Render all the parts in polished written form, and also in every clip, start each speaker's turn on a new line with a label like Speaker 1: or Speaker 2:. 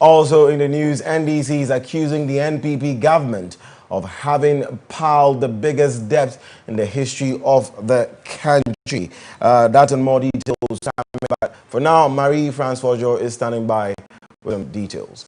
Speaker 1: Also in the news, NDC is accusing the NPP government of having piled the biggest debt in the history of the country. That and more details. But for now, Marie-Francoise is standing by with some details.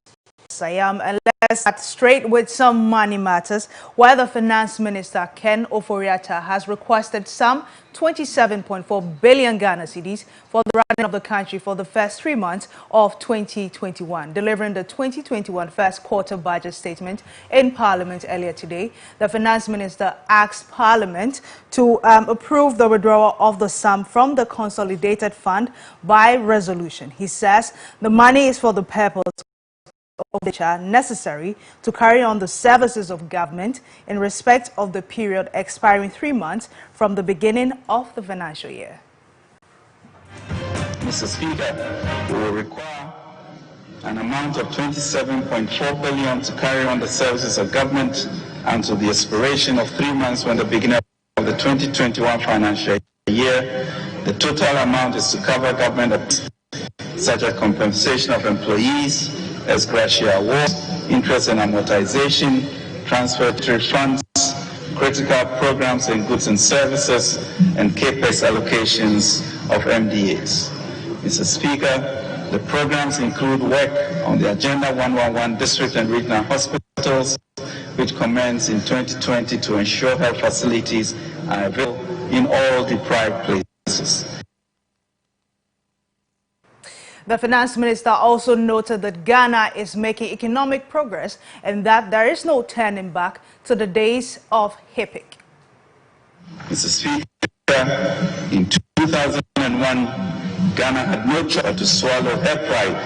Speaker 2: I am, and let's start straight with some money matters, where the Finance Minister Ken Ofori-Atta has requested some 27.4 billion Ghana cedis for the running of the country for the first 3 months of 2021. Delivering the 2021 first quarter budget statement in Parliament earlier today, the Finance Minister asked Parliament to approve the withdrawal of the sum from the Consolidated Fund by resolution. He says the money is for the purpose of which are necessary to carry on the services of government in respect of the period expiring 3 months from the beginning of the financial year.
Speaker 3: Mr. Speaker, we will require an amount of 27.4 billion to carry on the services of government until the expiration of 3 months from the beginning of the 2021 financial year. The total amount is to cover government such as compensation of employees, ex gratia awards, interest and amortization, transfer to funds, critical programs and goods and services, and CAPEX allocations of MDAs. Mr. Speaker, the programs include work on the Agenda 111 district and regional hospitals, which commenced in 2020 to ensure health facilities are available in all deprived places.
Speaker 2: The Finance Minister also noted that Ghana is making economic progress and that there is no turning back to the days of HIPC.
Speaker 3: Mr. Speaker, in 2001, Ghana had no choice to swallow her pride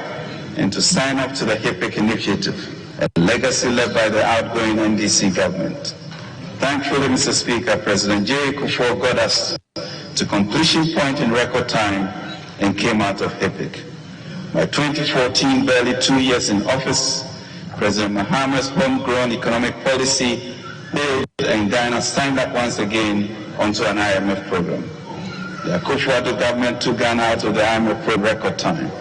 Speaker 3: and to sign up to the HIPC initiative, a legacy led by the outgoing NDC government. Thankfully, Mr. Speaker, President GHC27.4BN got us to completion point in record time and came out of HIPC. By 2014, barely 2 years in office, President Mahama's homegrown economic policy failed and Ghana signed up once again onto an IMF program. The Akufo-Addo government took Ghana out of the IMF program record time.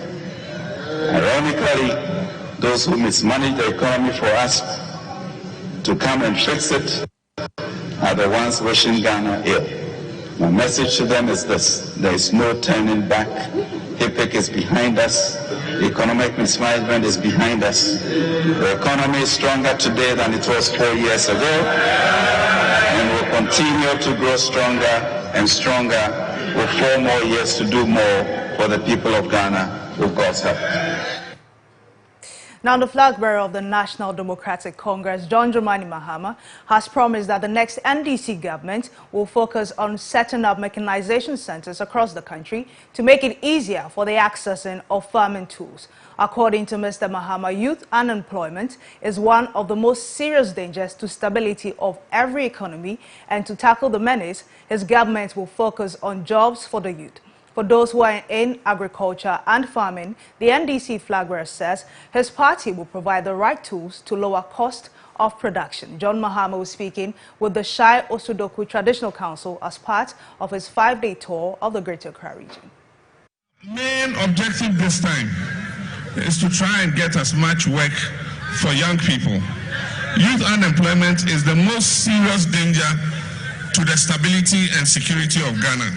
Speaker 3: Ironically, those who mismanaged the economy for us to come and fix it are the ones wishing Ghana ill. My message to them is this: there is no turning back. HIPC is behind us. Economic mismanagement is behind us. The economy is stronger today than it was 4 years ago, and will continue to grow stronger and stronger with 4 more years to do more for the people of Ghana with God's help.
Speaker 2: Now, the flag bearer of the National Democratic Congress, John Dramani Mahama, has promised that the next NDC government will focus on setting up mechanization centers across the country to make it easier for the accessing of farming tools. According to Mr. Mahama, youth unemployment is one of the most serious dangers to stability of every economy, and to tackle the menace, his government will focus on jobs for the youth. For those who are in agriculture and farming, the NDC flag bearer says his party will provide the right tools to lower cost of production. John Mahama was speaking with the Shai Osudoku Traditional Council as part of his 5-day tour of the Greater Accra region.
Speaker 4: Main objective this time is to try and get as much work for young people. Youth unemployment is the most serious danger to the stability and security of Ghana.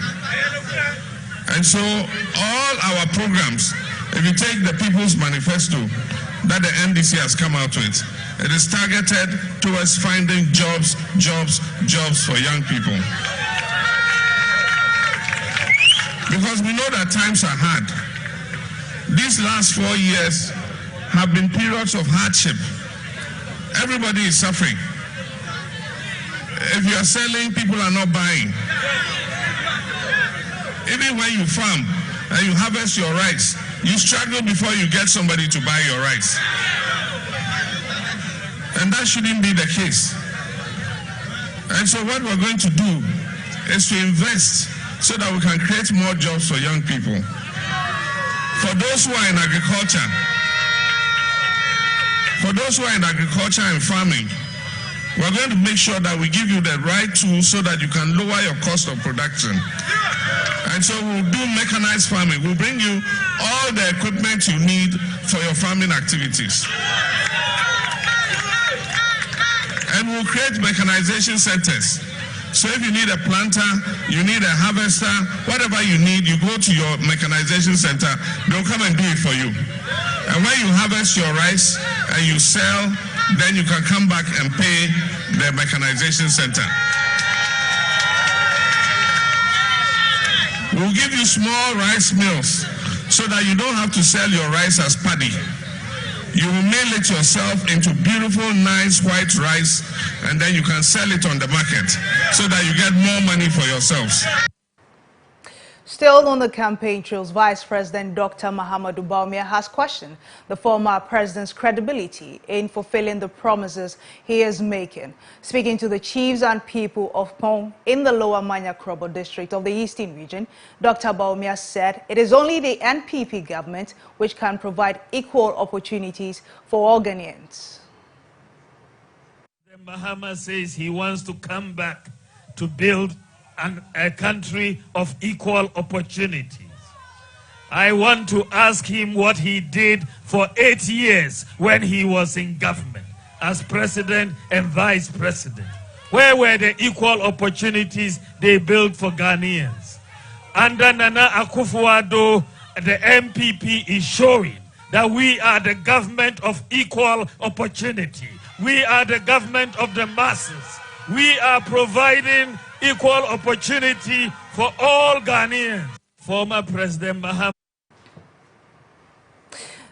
Speaker 4: And so all our programs, if you take the People's Manifesto that the NDC has come out with, it is targeted towards finding jobs for young people. Because we know that times are hard. These last 4 years have been periods of hardship. Everybody is suffering. If you are selling, people are not buying. Even when you farm and you harvest your rice, you struggle before you get somebody to buy your rice. And that shouldn't be the case. And so what we're going to do is to invest so that we can create more jobs for young people. For those who are in agriculture, and farming, We're going to make sure that we give you the right tools so that you can lower your cost of production. And so we'll do mechanized farming. We'll bring you all the equipment you need for your farming activities. And we'll create mechanization centers. So if you need a planter, you need a harvester, whatever you need, you go to your mechanization center, they'll come and do it for you. And when you harvest your rice and you sell, then you can come back and pay the mechanization center. We'll give you small rice mills so that you don't have to sell your rice as paddy. You will mill it yourself into beautiful, nice white rice, and then you can sell it on the market so that you get more money for yourselves.
Speaker 2: Still on the campaign trails, Vice President Dr. Mahamudu Bawumia has questioned the former president's credibility in fulfilling the promises he is making. Speaking to the chiefs and people of Pong in the Lower Manya-Krobo district of the Eastern region, Dr. Bawumia said it is only the NPP government which can provide equal opportunities for all Ghanaians.
Speaker 5: Mahama says he wants to come back to build a country of equal opportunities. I want to ask him what he did for 8 years when he was in government as president and vice president. Where were the equal opportunities they built for Ghanaians? Under Nana Akufo-Addo, the MPP is showing that we are the government of equal opportunity. We are the government of the masses. We are providing equal opportunity for all Ghanaians. Former President Mahama.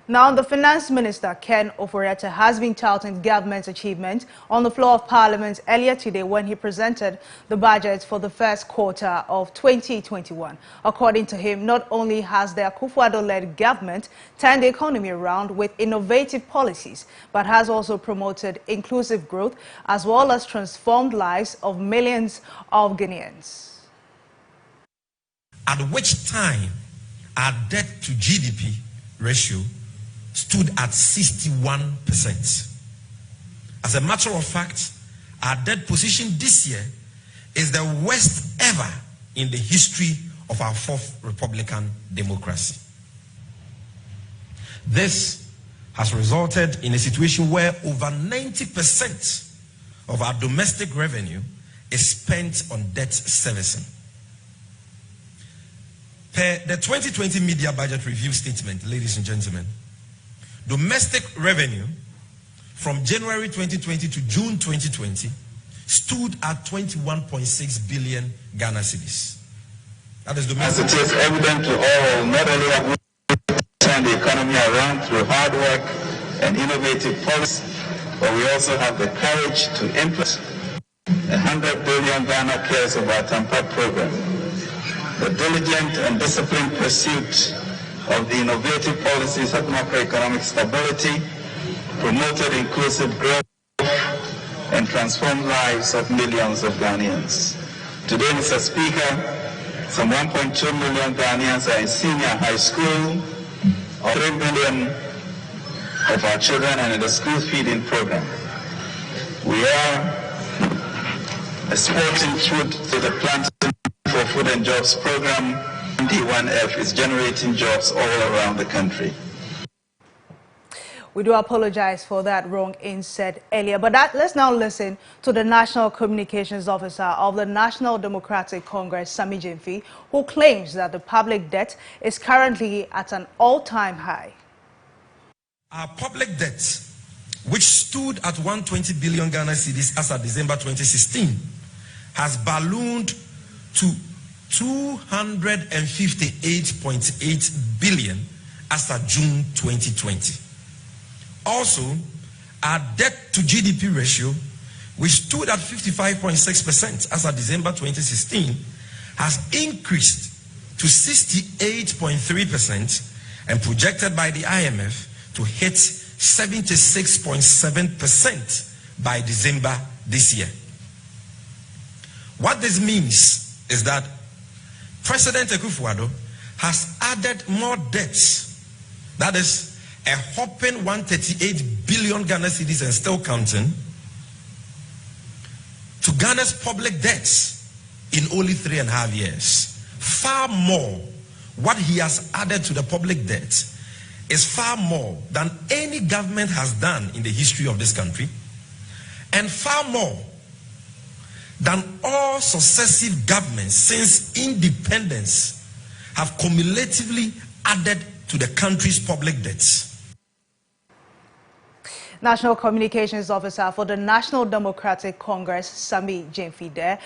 Speaker 2: Now, the Finance Minister, Ken Ofori-Atta, has been touting government's achievements on the floor of Parliament earlier today when he presented the budget for the first quarter of 2021. According to him, not only has the Akufo-Addo-led government turned the economy around with innovative policies, but has also promoted inclusive growth as well as transformed lives of millions of Ghanaians.
Speaker 6: At which time our debt to GDP ratio stood at 61%. As a matter of fact, our debt position this year is the worst ever in the history of our fourth Republican democracy. This has resulted in a situation where over 90% of our domestic revenue is spent on debt servicing. Per the 2020 media budget review statement, ladies and gentlemen, domestic revenue from January 2020 to June 2020 stood at 21.6 billion Ghana cedis. That is domestic.
Speaker 3: As it is evident to all, not only have we turned the economy around through hard work and innovative policy, but we also have the courage to implement 100 billion Ghana cares of our Tampa program. The diligent and disciplined pursuit of the innovative policies of macroeconomic stability promoted inclusive growth and transformed lives of millions of Ghanaians. Today, Mr. Speaker, some 1.2 million Ghanaians are in senior high school, 3 million of our children are in the school feeding program. We are exporting food to the Planting for Food and Jobs program. D1F is generating jobs all around the country.
Speaker 2: We do apologize for that wrong inset earlier, but let's now listen to the National Communications Officer of the National Democratic Congress, Sami Jemfi, who claims that the public debt is currently at an all-time high.
Speaker 6: Our public debt, which stood at 120 billion Ghana cedis as of December 2016, has ballooned to 258.8 billion as of June 2020. Also, our debt to GDP ratio, which stood at 55.6% as of December 2016, has increased to 68.3% and projected by the IMF to hit 76.7% by December this year. What this means is that President Akufo-Addo has added more debts, that is a whopping 138 billion Ghana cedis and still counting, Ghana's public debts in only 3.5 years. Far more. What he has added to the public debt is far more than any government has done in the history of this country, and far more than all successive governments since independence have cumulatively added to the country's public debts.
Speaker 2: National Communications Officer for the National Democratic Congress, Sami Jemfi.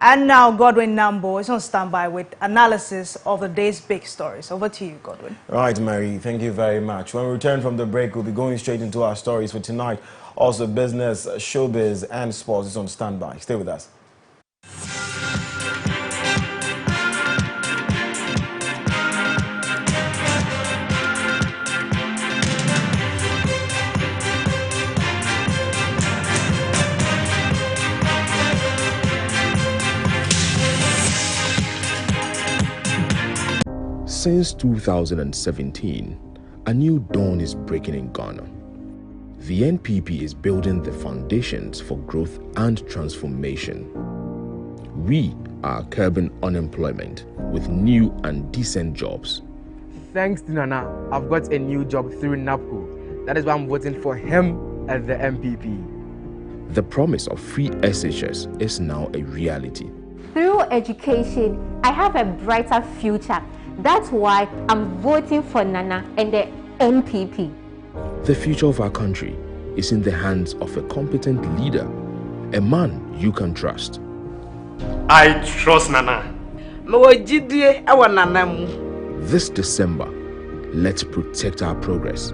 Speaker 2: And now Godwin Nambo is on standby with analysis of the day's big stories. Over to you, Godwin.
Speaker 1: Right, Mary, thank you very much. When we return from the break, we'll be going straight into our stories for tonight. Also, business, showbiz, and sports is on standby. Stay with us.
Speaker 7: Since 2017, a new dawn is breaking in Ghana. The NPP is building the foundations for growth and transformation. We are curbing unemployment with new and decent jobs.
Speaker 8: Thanks to Nana, I've got a new job through NAPCO. That is why I'm voting for him as the MPP.
Speaker 7: The promise of free SHS is now a reality.
Speaker 9: Through education, I have a brighter future. That's why I'm voting for Nana and the NPP.
Speaker 7: The future of our country is in the hands of a competent leader, a man you can trust.
Speaker 10: I trust Nana.
Speaker 7: This December, let's protect our progress.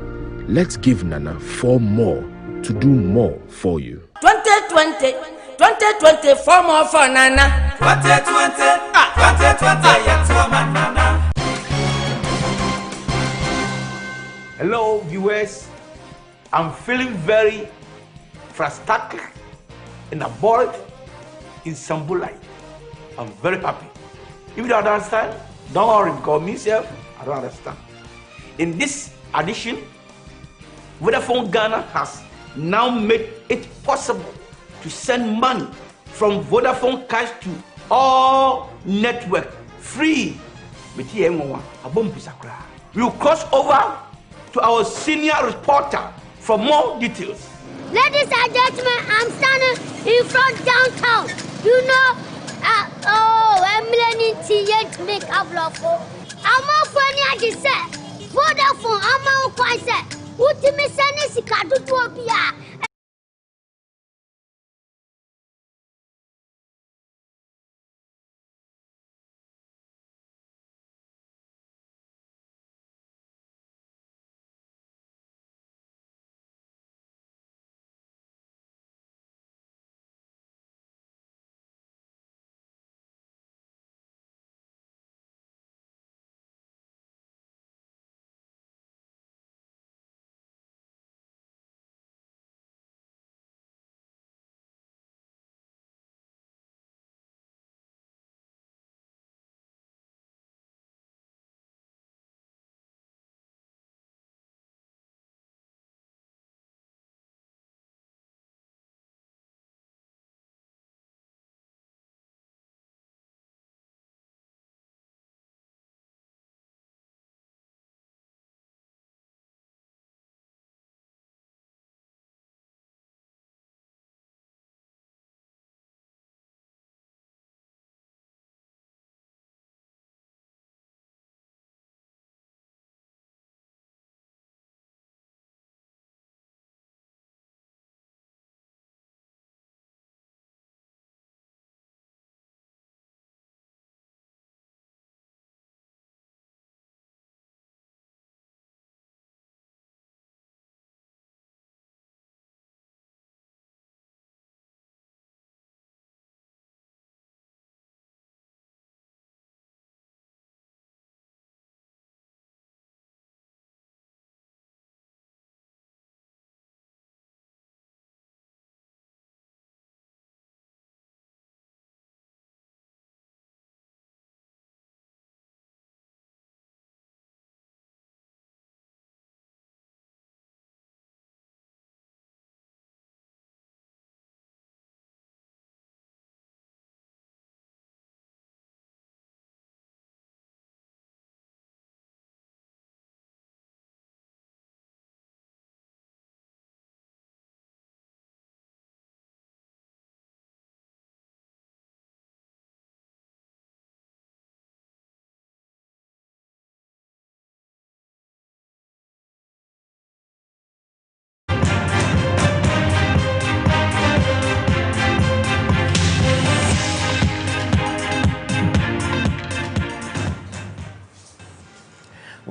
Speaker 7: Let's give Nana 4 more to do more for you.
Speaker 11: 2020, 4 more for Nana. 2020, yes, woman Nana.
Speaker 10: Hello, viewers. I'm feeling very frustrated and bored in Sambulai. I'm very happy. If you don't understand, don't worry, because myself, I don't understand. In this addition, Vodafone Ghana has now made it possible to send money from Vodafone Cash to all network free. We'll cross over to our senior reporter for more details.
Speaker 12: Ladies and gentlemen, I'm standing in front downtown. You know, I'm learning to make a vlog. I'm not funny, I just said. Vodafone, I'm not quite said. What do you say?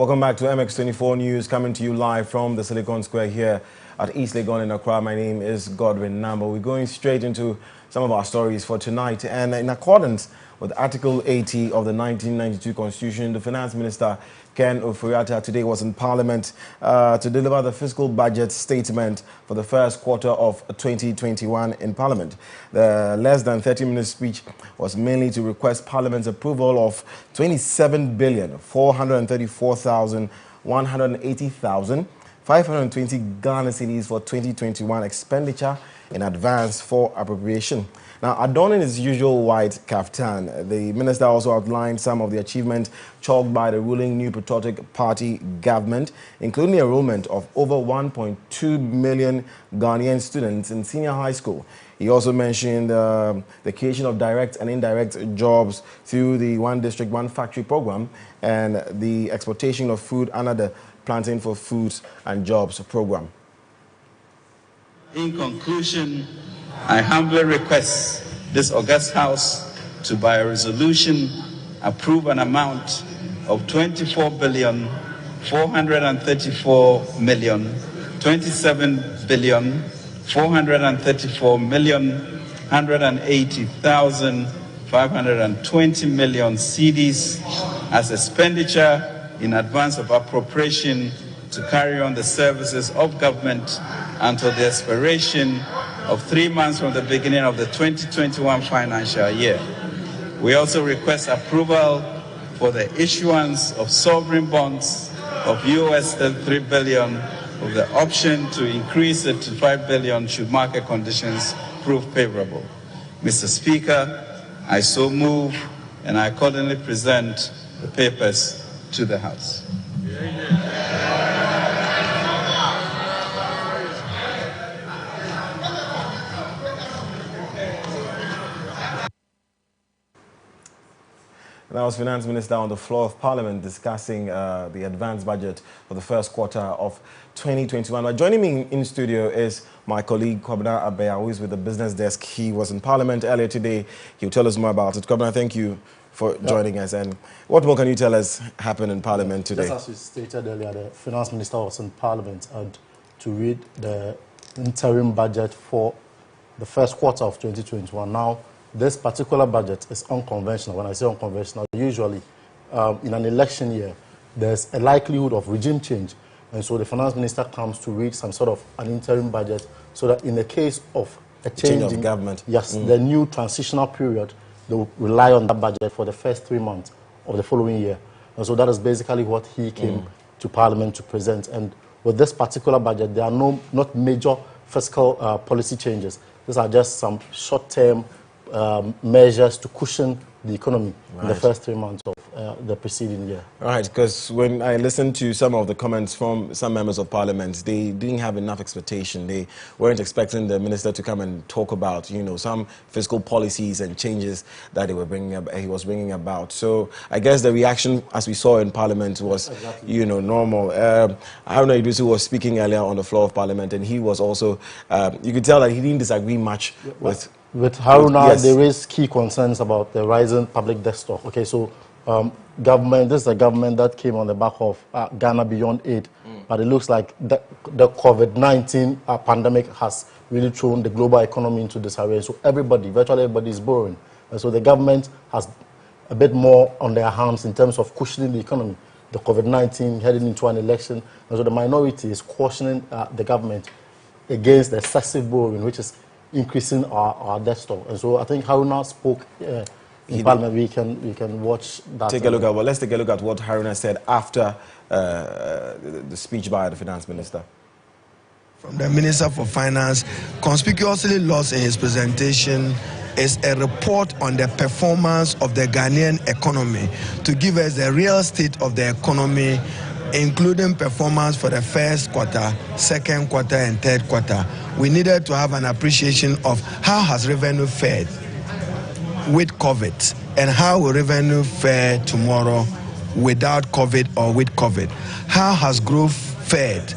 Speaker 1: Welcome back to MX24 News, coming to you live from the Silicon Square here at East Legon in Accra. My name is Godwin Nambo. We're going straight into some of our stories for tonight. And in accordance with Article 80 of the 1992 Constitution, the Finance Minister, Ken Ofori-Atta, today was in Parliament to deliver the fiscal budget statement for the first quarter of 2021 in Parliament. The less than 30-minute speech was mainly to request Parliament's approval of 27,434,180,520 Ghana cedis for 2021 expenditure in advance for appropriation. Now, adorning his usual white kaftan, the minister also outlined some of the achievements chalked by the ruling New Patriotic Party government, including the enrollment of over 1.2 million Ghanaian students in senior high school. He also mentioned the creation of direct and indirect jobs through the One District, One Factory program and the exportation of food under the Planting for Foods and Jobs program.
Speaker 3: In conclusion, I humbly request this august House to, by a resolution, approve an amount of 24,434,180,520 cedis as expenditure in advance of appropriation to carry on the services of government until the expiration of 3 months from the beginning of the 2021 financial year. We also request approval for the issuance of sovereign bonds of US $3 billion with the option to increase it to $5 billion should market conditions prove favorable. Mr. Speaker, I so move and I accordingly present the papers to the House.
Speaker 1: That was Finance Minister on the floor of Parliament discussing the advanced budget for the first quarter of 2021. Now, joining me in studio is my colleague Kwabena Abeya, who is with the business desk. He was in Parliament earlier today. He'll tell us more about it. Kwabena, thank you for joining us. And what more can you tell us happened in Parliament today?
Speaker 13: Just as we stated earlier, the Finance Minister was in Parliament and to read the interim budget for the first quarter of 2021. Now, this particular budget is unconventional. When I say unconventional, usually in an election year, there's a likelihood of regime change. And so the Finance Minister comes to read some sort of an interim budget so that in the case of a change
Speaker 1: of government,
Speaker 13: yes, the new transitional period, they will rely on that budget for the first 3 months of the following year. And so that is basically what he came to Parliament to present. And with this particular budget, there are not major fiscal policy changes. These are just some short-term measures to cushion the economy in the first 3 months of the preceding year.
Speaker 1: Right, because when I listened to some of the comments from some members of Parliament, they didn't have enough expectation. They weren't expecting the minister to come and talk about, you know, some fiscal policies and changes that he was bringing about. So I guess the reaction, as we saw in Parliament, was, you know, normal. Haruna Iddrisu was speaking earlier on the floor of Parliament, and he was also, you could tell that he didn't disagree much with
Speaker 13: Haruna. There is key concerns about the rising public debt stock. Okay, so this is a government that came on the back of Ghana Beyond Aid, but it looks like the COVID-19 pandemic has really thrown the global economy into disarray. So virtually everybody is borrowing. And so the government has a bit more on their hands in terms of cushioning the economy. The COVID-19 heading into an election. And so the minority is cautioning the government against the excessive borrowing, which is increasing our debt stock. And so I think Haruna spoke in Parliament. We can watch that.
Speaker 1: Let's take a look at what Haruna said after the speech by the Finance Minister.
Speaker 14: From the Minister for Finance, conspicuously lost in his presentation is a report on the performance of the Ghanaian economy to give us the real state of the economy, including performance for the first quarter, second quarter, and third quarter. We needed to have an appreciation of how has revenue fared with COVID and how will revenue fare tomorrow without COVID or with COVID. How has growth fared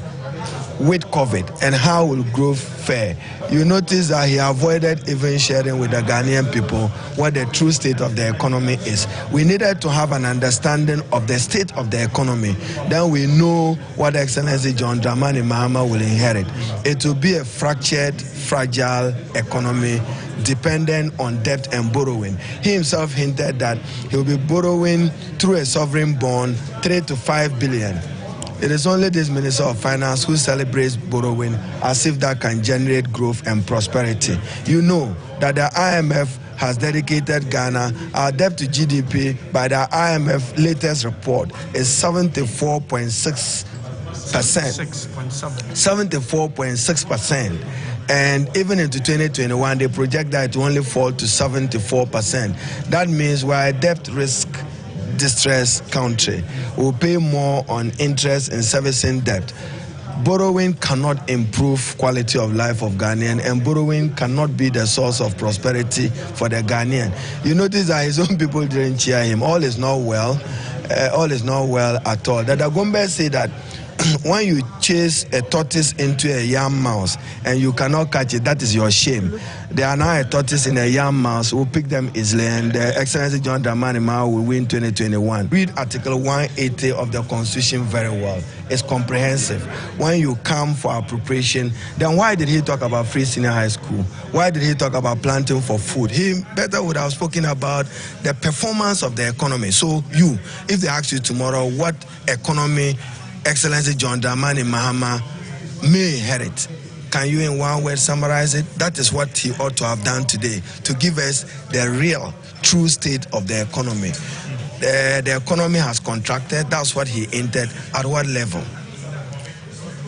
Speaker 14: with COVID and how will growth fare? You notice that he avoided even sharing with the Ghanaian people what the true state of the economy is. We needed to have an understanding of the state of the economy. Then we know what Excellency John Dramani Mahama will inherit. It will be a fractured, fragile economy dependent on debt and borrowing. He himself hinted that he will be borrowing through a sovereign bond 3 to 5 billion. It is only this Minister of Finance who celebrates borrowing as if that can generate growth and prosperity. You know that the IMF has dedicated Ghana, our debt to GDP by the IMF latest report is 74.6%. 74.6%. And even into 2021, they project that it will only fall to 74%. That means we're a debt risk distressed country. We'll pay more on interest in servicing debt. Borrowing cannot improve quality of life of Ghanaian, and borrowing cannot be the source of prosperity for the Ghanaian. You notice that his own people didn't cheer him. All is not well. All is not well at all. That Agombe said that when you chase a tortoise into a yam mouse and you cannot catch it, that is your shame. There are now a tortoise in a yam mouse who pick them easily, and the Excellency John Dramani Mahama will win 2021. Read Article 180 of the Constitution very well. It's comprehensive. When you come for appropriation, then why did he talk about free senior high school? Why did he talk about planting for food? He better would have spoken about the performance of the economy. So you, if they ask you tomorrow what economy Excellency John Dramani Mahama may inherit, can you in one word summarize it? That is what he ought to have done today, to give us the real, true state of the economy. The economy has contracted. That's what he hinted. At what level?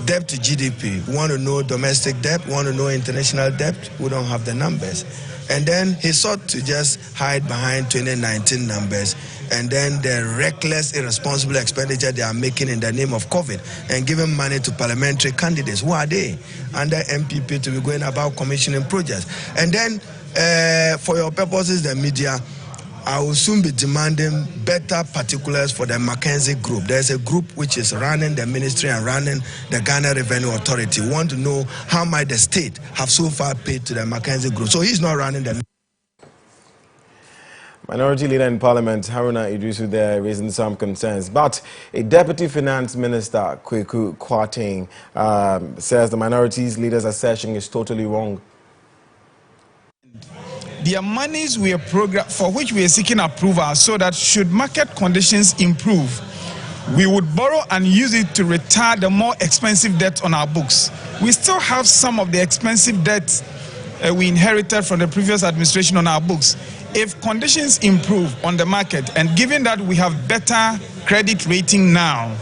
Speaker 14: Debt to GDP. We want to know domestic debt. We want to know international debt. We don't have the numbers. And then he sought to just hide behind 2019 numbers, and then the reckless, irresponsible expenditure they are making in the name of COVID and giving money to parliamentary candidates. Who are they? Under MPP to be going about commissioning projects. And then, for your purposes, the media, I will soon be demanding better particulars for the McKinsey group. There's a group which is running the ministry and running the Ghana Revenue Authority. We want to know how much the state have so far paid to the McKinsey group. So he's not running the...
Speaker 1: Minority Leader in Parliament, Haruna Idrisu, there raising some concerns. But a Deputy Finance Minister, Kweku Kwarteng, says the minorities leader's assertion is totally wrong.
Speaker 15: There are monies for which we are seeking approval so that should market conditions improve, we would borrow and use it to retire the more expensive debt on our books. We still have some of the expensive debt we inherited from the previous administration on our books. If conditions improve on the market, and given that we have better credit rating now,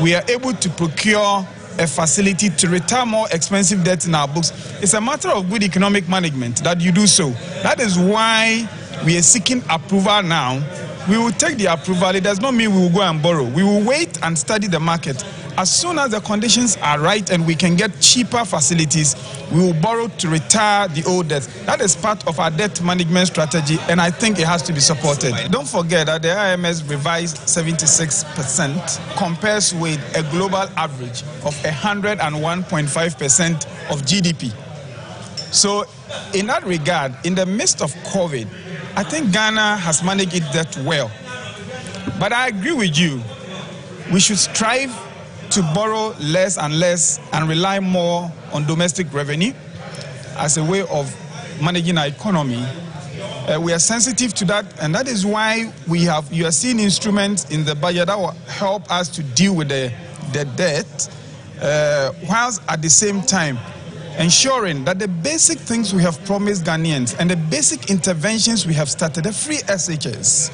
Speaker 15: we are able to procure a facility to retire more expensive debt in our books. It's a matter of good economic management that you do so. That is why we are seeking approval now. We will take the approval. It does not mean we will go and borrow. We will wait and study the market. As soon as the conditions are right and we can get cheaper facilities, we will borrow to retire the old debt. That is part of our debt management strategy, and I think it has to be supported. Don't forget that the IMS revised 76% compares with a global average of 101.5% of GDP. So in that regard, in the midst of COVID, I think Ghana has managed it that well. But I agree with you. We should strive to borrow less and less and rely more on domestic revenue as a way of managing our economy. We are sensitive to that, and that is why you are seeing instruments in the budget that will help us to deal with the debt, whilst at the same time ensuring that the basic things we have promised Ghanaians and the basic interventions we have started, the free SHS,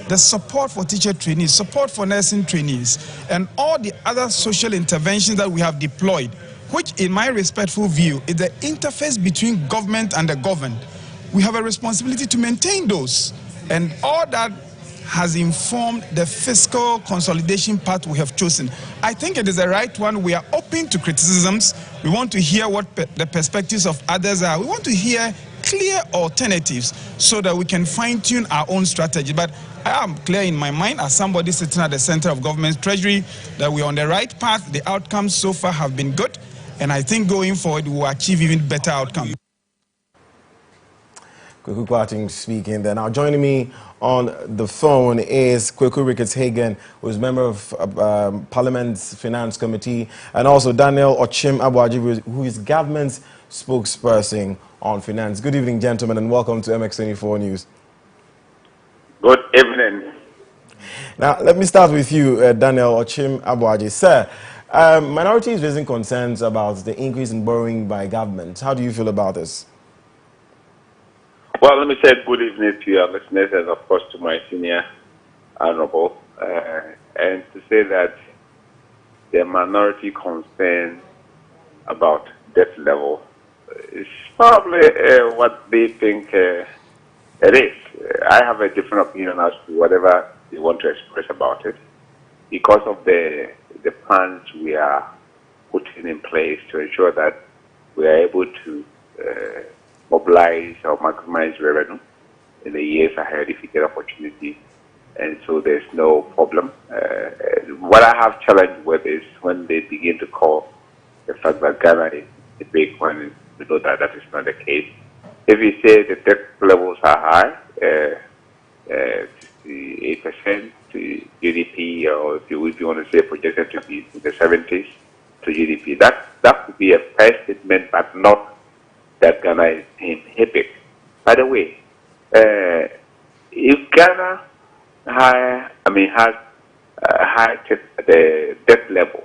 Speaker 15: the support for teacher trainees, support for nursing trainees, and all the other social interventions that we have deployed, which in my respectful view is the interface between government and the governed. We have a responsibility to maintain those, and all that has informed the fiscal consolidation path we have chosen. I think it is the right one. We are open to criticisms. We want to hear what the perspectives of others are. We want to hear clear alternatives so that we can fine-tune our own strategy. But I am clear in my mind, as somebody sitting at the center of government treasury, that we are on the right path. The outcomes so far have been good. And I think going forward, we will achieve even better outcomes.
Speaker 1: Kweku Kwarteng speaking there. Now joining me on the phone is Kweku Ricketts-Hagen, who is member of Parliament's Finance Committee, and also Daniel Ochim Abuaji, who is government's spokesperson on finance. Good evening, gentlemen, and welcome to MX24 News.
Speaker 16: Good evening.
Speaker 1: Now, let me start with you, Daniel Ochim Abuaji. Sir, minorities raising concerns about the increase in borrowing by government. How do you feel about this?
Speaker 16: Well, let me say good evening to your listeners and, of course, to my senior honorable. And to say that the minority concern about debt level is probably what they think it is. I have a different opinion as to whatever they want to express about it, because of the plans we are putting in place to ensure that we are able to mobilize or maximize revenue in the years ahead if you get opportunity, and so there's no problem. What I have challenged with is when they begin to call the fact that Ghana is a big one. We know that that is not the case. If you say the debt levels are high, 68% to GDP, or if you want to say projected to be in the 70s to GDP, that would be a fair statement, but not that Ghana is inhibited. By the way, if Ghana has the debt level,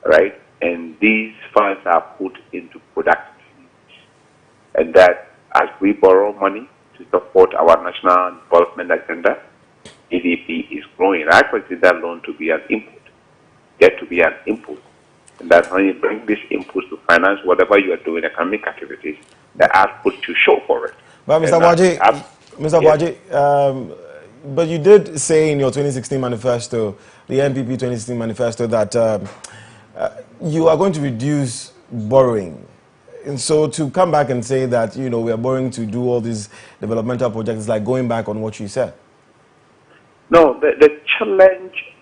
Speaker 16: right, and these funds are put into production, and that as we borrow money to support our national development agenda, GDP is growing. I consider loan to be an input, yet to be an input. And that when you bring this input to finance whatever you are doing economic activities, the output to show for it.
Speaker 1: But Mr. Abuaji, but you did say in your 2016 manifesto, the NPP 2016 manifesto, that you are going to reduce borrowing. And so to come back and say that, you know, we are borrowing to do all these developmental projects is like going back on what you said.
Speaker 16: No, the challenge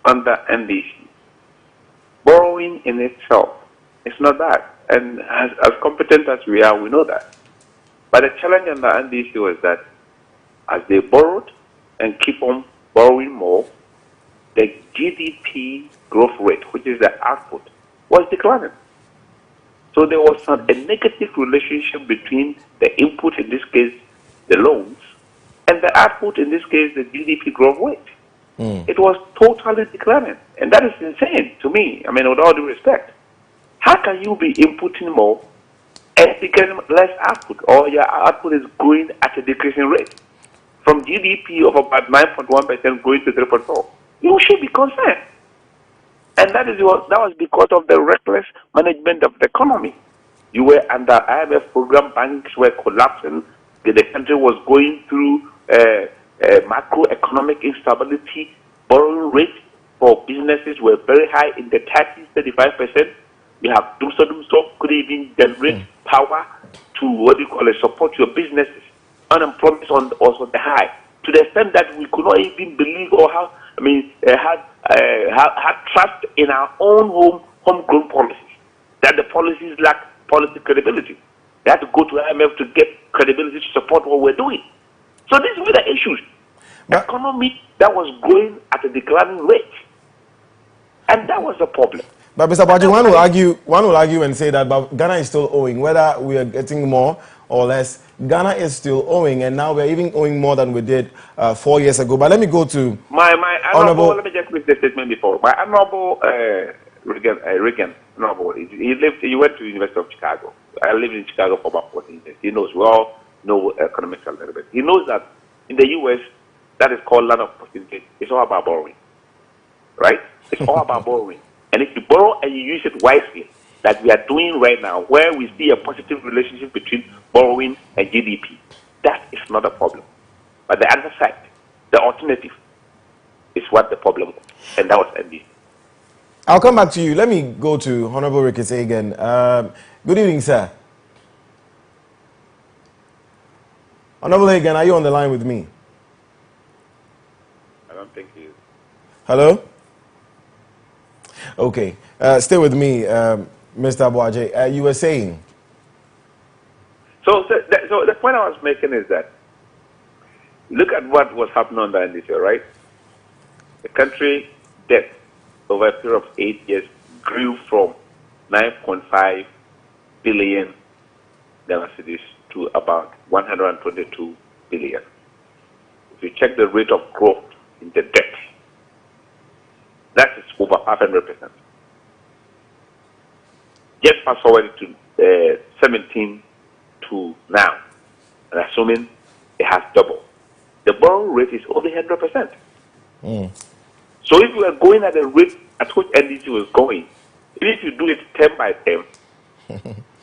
Speaker 16: under NDC, borrowing in itself, is not that. And as competent as we are, we know that. But the challenge under NDC was that as they borrowed and keep on borrowing more, the GDP growth rate, which is the output, was declining. So there was a negative relationship between the input, in this case, the loans, and the output, in this case, the GDP growth rate. It was totally declining. And that is insane to me. I mean, with all due respect. How can you be inputting more and getting less output, or your output is growing at a decreasing rate? From GDP of about 9.1% going to 3.4%. You should be concerned. And that was because of the reckless management of the economy. You were under IMF program, banks were collapsing, the country was going through macroeconomic instability, borrowing rates for businesses were very high in the 30s, 35%. You have so could even generate power to support your businesses. Unemployment on also the high, to the extent that we could not even believe or had trust in our own homegrown policies, that the policies lack policy credibility. They had to go to IMF to get credibility to support what we're doing. So these were the issues. Economy that was growing at a declining rate. And that was the problem.
Speaker 1: But Mr. Abuaji, one will argue and say that Ghana is still owing, whether we are getting more or less. Ghana is still owing, and now we're even owing more than we did 4 years ago. But let me go to
Speaker 16: my honorable. Let me just make the statement before. My honorable Reagan, honorable, he went to the University of Chicago. I lived in Chicago for about 14 years. He knows, we all know economics a little bit. He knows that in the U.S., that is called land of opportunity. It's all about borrowing, right? It's all about borrowing. And if you borrow and you use it wisely, like we are doing right now, where we see a positive relationship between borrowing and GDP, that is not a problem. But the other side, the alternative, is what the problem was. And that was ND.
Speaker 1: I'll come back to you. Let me go to Honorable Ricketts-Hagen. Good evening, sir. Honorable Hagen, are you on the line with me?
Speaker 16: I don't think
Speaker 1: Hello? Okay. Stay with me. Mr. Boaje, you were saying?
Speaker 16: So the point I was making is that look at what was happening on the NDC, right? The country debt over a period of 8 years grew from 9.5 billion Ghana cedis to about 122 billion. If you check the rate of growth in the debt, that is over 500%. Just fast forward to 17 to now, and assuming it has doubled, the borrowing rate is over 100%. So if you are going at the rate at which NDC was going, even if you do it term by term,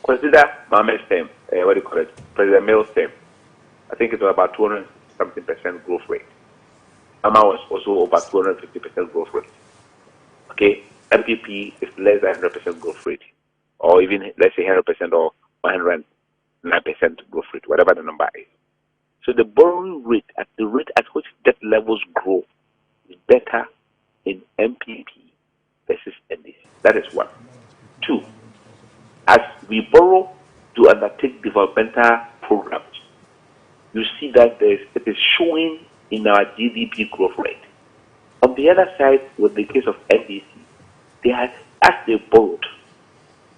Speaker 16: consider Mohammed's term, what do you call it, President Mills' term, I think it was about 200-something% growth rate. Ama was also over 250% growth rate. Okay, MPP is less than 100% growth rate, or even let's say 100% or 109% growth rate, whatever the number is. So the borrowing rate at the rate at which debt levels grow is better in MPP versus NDC. That is one. Two, as we borrow to undertake developmental programs, you see that it is showing in our GDP growth rate. On the other side, with the case of NDC, as they borrowed,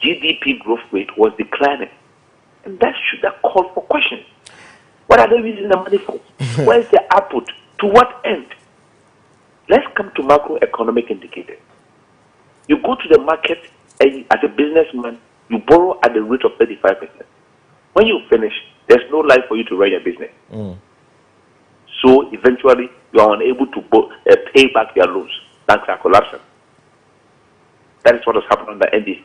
Speaker 16: GDP growth rate was declining. And that should have called for questions. What are they using the money for? Where is the output? To what end? Let's come to macroeconomic indicators. You go to the market and as a businessman, you borrow at the rate of 35%. When you finish, there's no life for you to run your business. So eventually, you are unable to pay back your loans. Banks are collapsing. That is what has happened on the NDC.